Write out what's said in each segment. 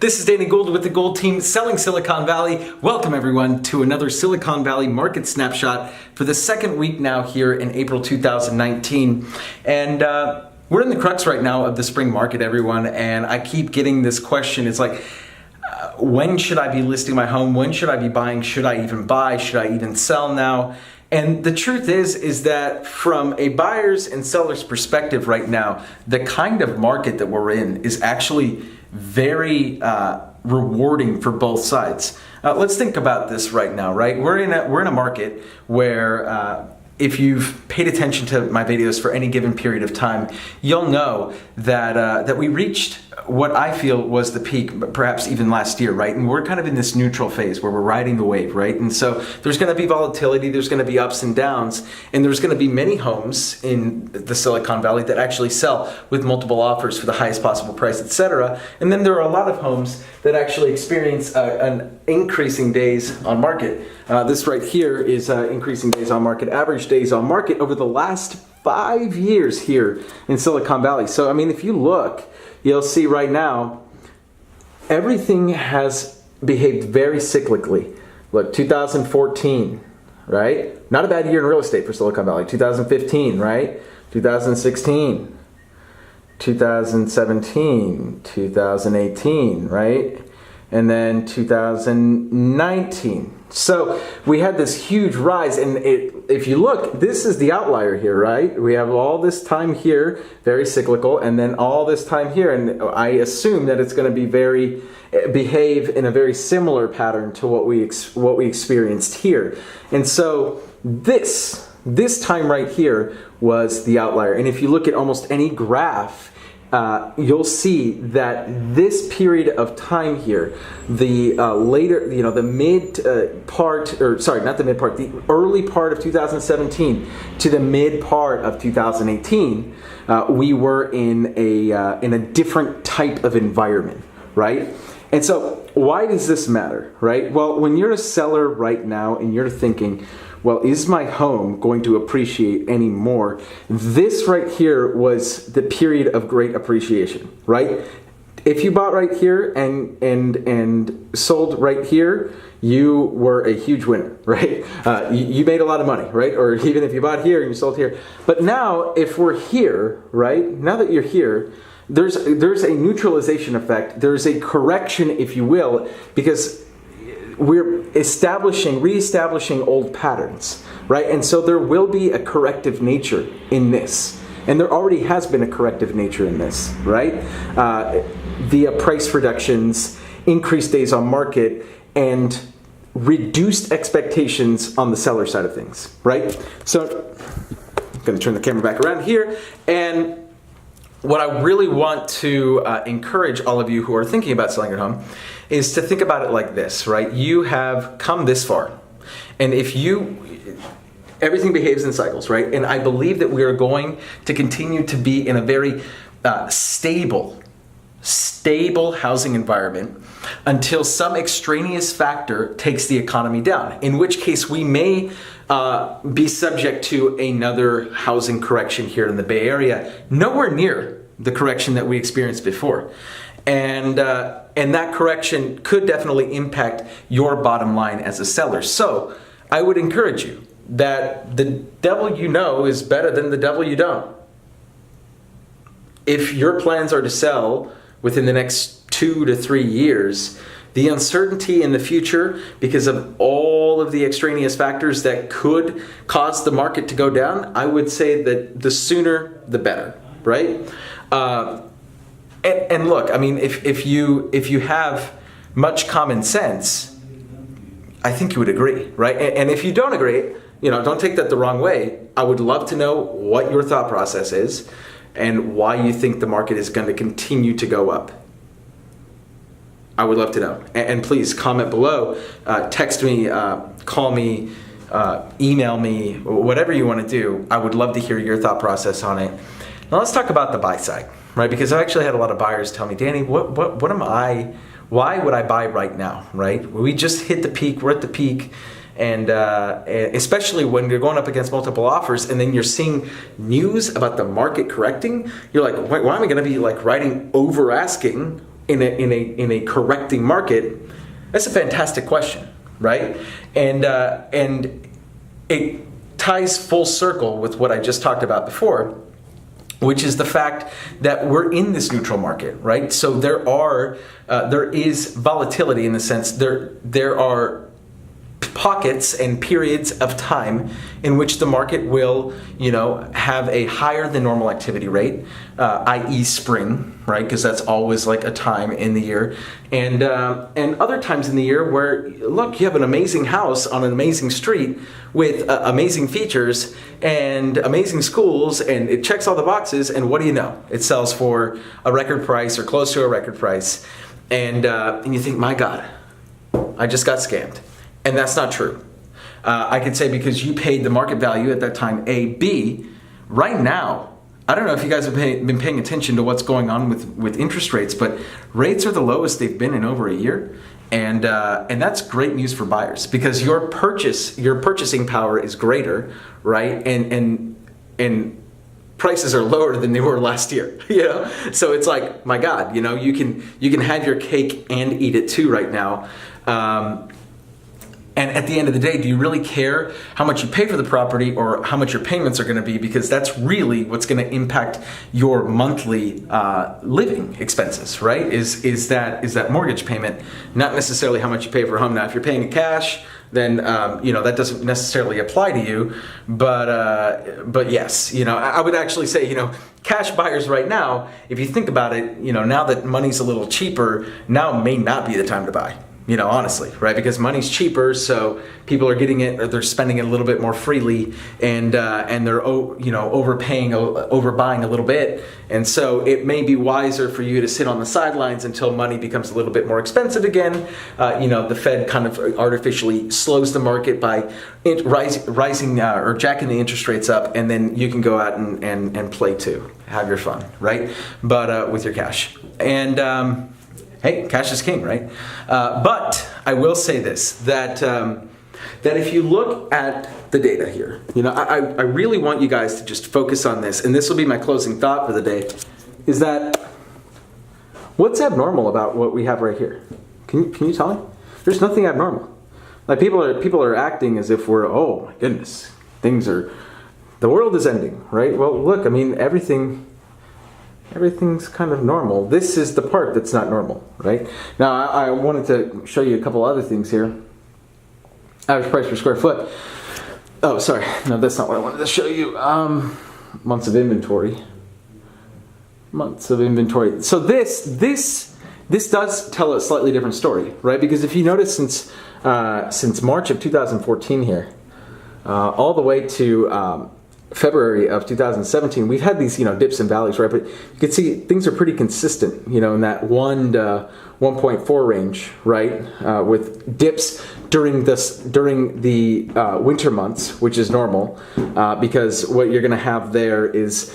This is Danny Gould with the Gould team selling Silicon Valley. Welcome everyone to another Silicon Valley market snapshot for the second week now here in April 2019. And we're in the crux right now of the spring market, everyone. And I keep getting this question. It's like, when should I be listing my home? When should I be buying? Should I even buy? Should I even sell now? And the truth is that from a buyer's and seller's perspective right now, the kind of market that we're in is actually very rewarding for both sides. Let's think about this right now, right? We're in a market where if you've paid attention to my videos for any given period of time, you'll know that we reached what I feel was the peak, perhaps even last year, right? And we're kind of in this neutral phase where we're riding the wave, right? And so there's going to be volatility, there's going to be ups and downs, and there's going to be many homes in the Silicon Valley that actually sell with multiple offers for the highest possible price, etc. And then there are a lot of homes that actually experience an increasing days on market. This right here is increasing days on market, average days on market over the last 5 years here in Silicon Valley. So, I mean, if you look, you'll see right now, everything has behaved very cyclically. Look, 2014, right? Not a bad year in real estate for Silicon Valley. 2015, right? 2016, 2017, 2018, right? And then 2019. So we had this huge rise, and if you look, this is the outlier here, right? We have all this time here, very cyclical, and then all this time here, and I assume that it's going to behave in a very similar pattern to what we experienced here. And so this time right here was the outlier. And if you look at almost any graph, you'll see that this period of time here, the early part of 2017 to the mid part of 2018, we were in a different type of environment, right? And so why does this matter, right? Well, when you're a seller right now and you're thinking, well, is my home going to appreciate any more? This right here was the period of great appreciation, right? If you bought right here and sold right here, you were a huge winner, right? You made a lot of money, right? Or even if you bought here and you sold here. But now, if we're here, right? Now that you're here, there's a neutralization effect. There's a correction, if you will, because we're reestablishing old patterns, right? And so there will be a corrective nature in this. And there already has been a corrective nature in this, right? Via price reductions, increased days on market, and reduced expectations on the seller side of things, right? So I'm going to turn the camera back around here. And what I really want to encourage all of you who are thinking about selling your home is to think about it like this, right? You have come this far, and everything behaves in cycles, right? And I believe that we are going to continue to be in a very stable housing environment until some extraneous factor takes the economy down, in which case we may be subject to another housing correction here in the Bay Area, nowhere near the correction that we experienced before. And that correction could definitely impact your bottom line as a seller. So I would encourage you that the devil you know is better than the devil you don't. If your plans are to sell within the next 2 to 3 years, the uncertainty in the future because of all of the extraneous factors that could cause the market to go down, I would say that the sooner the better, right? And look, I mean, if you have much common sense, I think you would agree, right? And if you don't agree, don't take that the wrong way. I would love to know what your thought process is and why you think the market is going to continue to go up. I would love to know. And please comment below, text me, call me, email me, whatever you want to do. I would love to hear your thought process on it. Now let's talk about the buy side, right? Because I've actually had a lot of buyers tell me, Danny, why would I buy right now, right? We just hit the peak, we're at the peak. And especially when you're going up against multiple offers and then you're seeing news about the market correcting, you're like, why am I going to be like writing over asking in a correcting market? That's a fantastic question, right? And it ties full circle with what I just talked about before, which is the fact that we're in this neutral market, right? So there is volatility in the sense there are pockets and periods of time in which the market will, have a higher than normal activity rate, i.e. spring, right? Because that's always like a time in the year. And other times in the year where, look, you have an amazing house on an amazing street with amazing features and amazing schools, and it checks all the boxes, and what do you know? It sells for a record price or close to a record price. And you think, my God, I just got scammed. And that's not true. I could say because you paid the market value at that time, A. B, right now, I don't know if you guys have been paying attention to what's going on with interest rates, but rates are the lowest they've been in over a year. And that's great news for buyers because your purchasing power is greater, right? And prices are lower than they were last year, So it's like, my God, you can have your cake and eat it too right now. And at the end of the day, do you really care how much you pay for the property or how much your payments are going to be? Because that's really what's going to impact your monthly living expenses, right? Is that mortgage payment, not necessarily how much you pay for a home. Now, if you're paying cash, then that doesn't necessarily apply to you. But yes, I would actually say cash buyers right now, if you think about it, now that money's a little cheaper, now may not be the time to buy. Honestly, right? Because money's cheaper, so people are getting it, or they're spending it a little bit more freely, and they're overpaying, overbuying a little bit, and so it may be wiser for you to sit on the sidelines until money becomes a little bit more expensive again. The Fed kind of artificially slows the market by rising or jacking the interest rates up, and then you can go out and play too, have your fun, right? But with your cash and. Hey, cash is king, right? But I will say this, that if you look at the data here, I really want you guys to just focus on this, and this will be my closing thought for the day, is that what's abnormal about what we have right here? Can you tell me? There's nothing abnormal. Like people are acting as if we're, oh my goodness, the world is ending, right? Well, look, everything's kind of normal. This is the part that's not normal, right? Now, I wanted to show you a couple other things here. Average price per square foot. Oh, sorry. No, that's not what I wanted to show you. Months of inventory. So this does tell a slightly different story, right? Because if you notice since March of 2014 here, all the way to February of 2017, we've had these, dips and valleys, right? But you can see things are pretty consistent, in that 1 to 1.4 range, right? With dips during the winter months, which is normal, because what you're going to have there is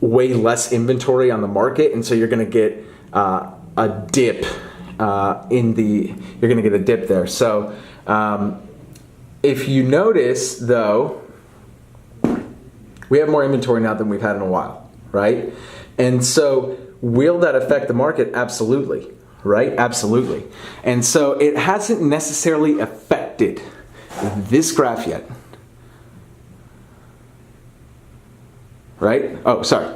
way less inventory on the market, and so you're going to get a dip you're going to get a dip there. So if you notice, though, we have more inventory now than we've had in a while, right? And so will that affect the market? Absolutely, right? Absolutely. And so it hasn't necessarily affected this graph yet, right? Oh, sorry.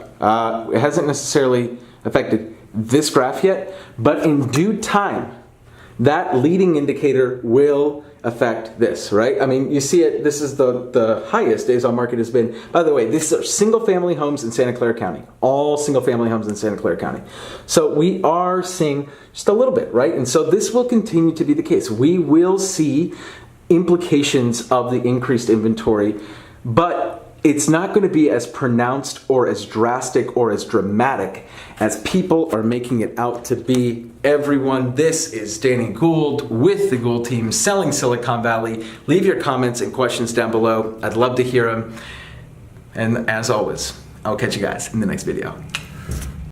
It hasn't necessarily affected this graph yet, but in due time, that leading indicator will affect this, right? I mean, you see it, this is the highest days on market has been. By the way, these are single family homes in Santa Clara County, all single family homes in Santa Clara County. So we are seeing just a little bit, right? And so this will continue to be the case. We will see implications of the increased inventory, but it's not going to be as pronounced or as drastic or as dramatic as people are making it out to be. Everyone, this is Danny Gould with the Gould team selling Silicon Valley. Leave your comments and questions down below. I'd love to hear them. And as always, I'll catch you guys in the next video.